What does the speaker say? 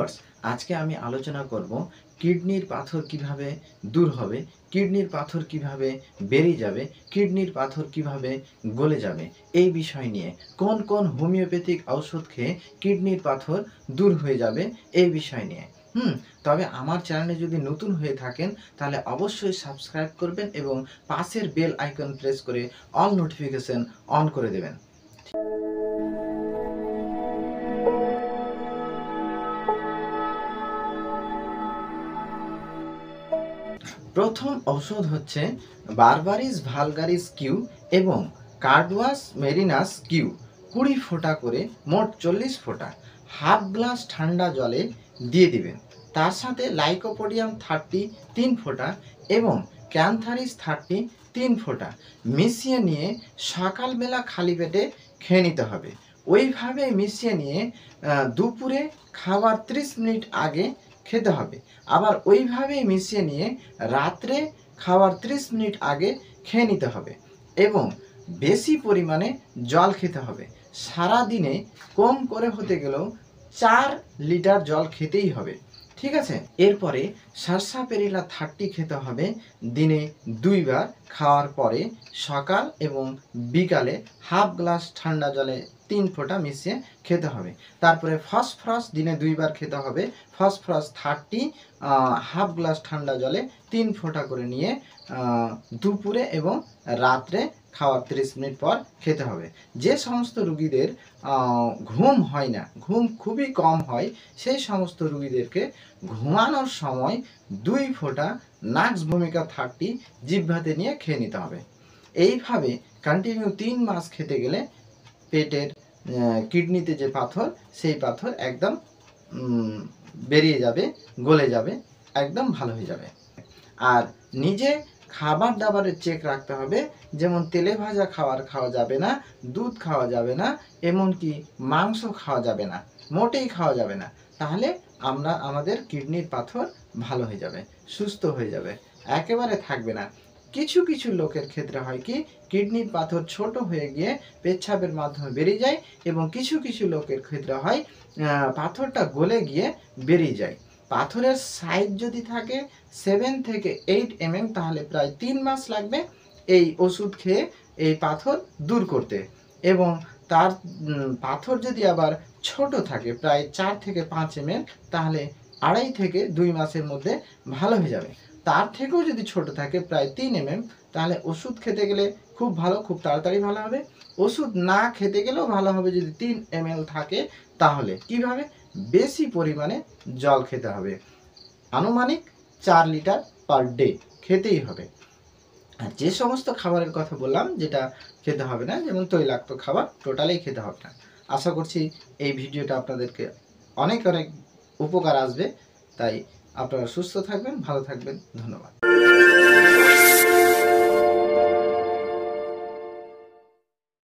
Viewers, আজকে আমি আলোচনা করব কিডনির পাথর কিভাবে দূর হবে, কিডনির পাথর কিভাবে বেরিয়ে যাবে, কিডনির পাথর কিভাবে গলে যাবে এই বিষয় নিয়ে। কোন কোন হোমিওপ্যাথিক ঔষধ খেয়ে কিডনির পাথর দূর হয়ে যাবে এই বিষয় নিয়ে। তবে আমার চ্যানেলে যদি নতুন হয়ে থাকেন তাহলে অবশ্যই সাবস্ক্রাইব করবেন এবং পাশের বেল আইকন প্রেস করে অল নোটিফিকেশন অন করে দেবেন। প্রথম ঔষধ হচ্ছে বারবারিস ভালগারিস কিউ এবং কার্ডুয়াস মেরিনাস কিউ 20 ফোঁটা করে, মোট 40 ফোঁটা হাফ গ্লাস ঠান্ডা জলে দিয়ে দিবেন। তার সাথে লাইকোপোডিয়াম 30 3 ফোঁটা এবং ক্যান্থারিস 30 3 ফোঁটা মিশিয়ে নিয়ে সকালবেলা খালি পেটে খেয়ে নিতে হবে। ওইভাবে মিশিয়ে নিয়ে দুপুরে খাবার 30 মিনিট আগে খেতে হবে। আবার ওইভাবেই মিশিয়ে নিয়ে রাত্রে খাওয়ার 30 মিনিট আগে খেয়ে নিতে হবে এবং বেশি পরিমাণে জল খেতে হবে। সারা দিনে কম করে হতে গেলেও 4 লিটার জল খেতেই হবে, ঠিক আছে। এরপরে সারসাপেরিলা 30 খেতে হবে দিনে 2 বার, খাওয়ার পরে সকাল এবং বিকালে হাফ গ্লাস ঠান্ডা জলে 3 ফোঁটা মিশিয়ে খেতে হবে। তারপরে ফসফরাস দিনে 2 বার খেতে হবে। ফসফরাস 30 হাফ গ্লাস ঠান্ডা জলে 3 ফোঁটা করে নিয়ে দুপুরে এবং রাত্রে খাওয়ার 30 মিনিট পর খেতে হবে। যে সমস্ত রুগীদের ঘুম হয় না, ঘুম খুবই কম হয়, সেই সমস্ত রুগীদেরকে ঘুমানোর সময় 2 ফোঁটা নাক্স ভূমিকা 30 জিহ্বাতে নিয়ে খেয়ে নিতে হবে। এইভাবে কন্টিনিউ 3 মাস খেতে গেলে পেটের কিডনিতে যে পাথর, সেই পাথর একদম বেরিয়ে যাবে, গলে যাবে, একদম ভালো হয়ে যাবে। আর নিজে খাবার দাবারের চেক রাখতে হবে, যেমন তেলে ভাজা খাবার খাওয়া যাবে না, দুধ খাওয়া যাবে না, এমনকি মাংস খাওয়া যাবে না, মোটেই খাওয়া যাবে না। তাহলে আমাদের কিডনির পাথর ভালো হয়ে যাবে, সুস্থ হয়ে যাবে, একেবারে থাকবে না। কিছু কিছু লোকের ক্ষেত্রে হয় কি, কিডনির পাথর ছোট হয়ে গিয়ে পেচ্ছাপের মাধ্যমে বেরিয়ে যায় এবং কিছু কিছু লোকের ক্ষেত্রে হয় পাথরটা গলে গিয়ে বেরিয়ে যায়। পাথরের সাইজ যদি থাকে 7 থেকে 8 mm, তাহলে প্রায় 3 মাস লাগবে এই ওষুধ খেয়ে এই পাথর দূর করতে। এবং তার পাথর যদি আবার ছোট থাকে প্রায় 4 থেকে 5 mm, তাহলে 2.5 থেকে 2 মাসের মধ্যে ভালো হয়ে যাবে। তার থেকেও যদি ছোট থাকে প্রায় 3 mm, তাহলে ওষুধ খেতে গেলে খুব ভালো, খুব তাড়াতাড়ি ভালো হবে। ওষুধ না খেতে গেলেও ভালো হবে যদি 3 ml থাকে। তাহলে কিভাবে? বেশি পরিমাণে জল খেতে হবে, আনুমানিক 4 লিটার পার ডে খেতেই হবে। আর যে সমস্ত খাবারের কথা বললাম যেটা খেতে হবে না, যেমন তৈলাক্ত খাবার টোটালি খেতে হবে না। আশা করছি এই ভিডিওটা আপনাদেরকে অনেক অনেক উপকার আসবে। তাই আপনারা সুস্থ থাকবেন, ভালো থাকবেন। ধন্যবাদ।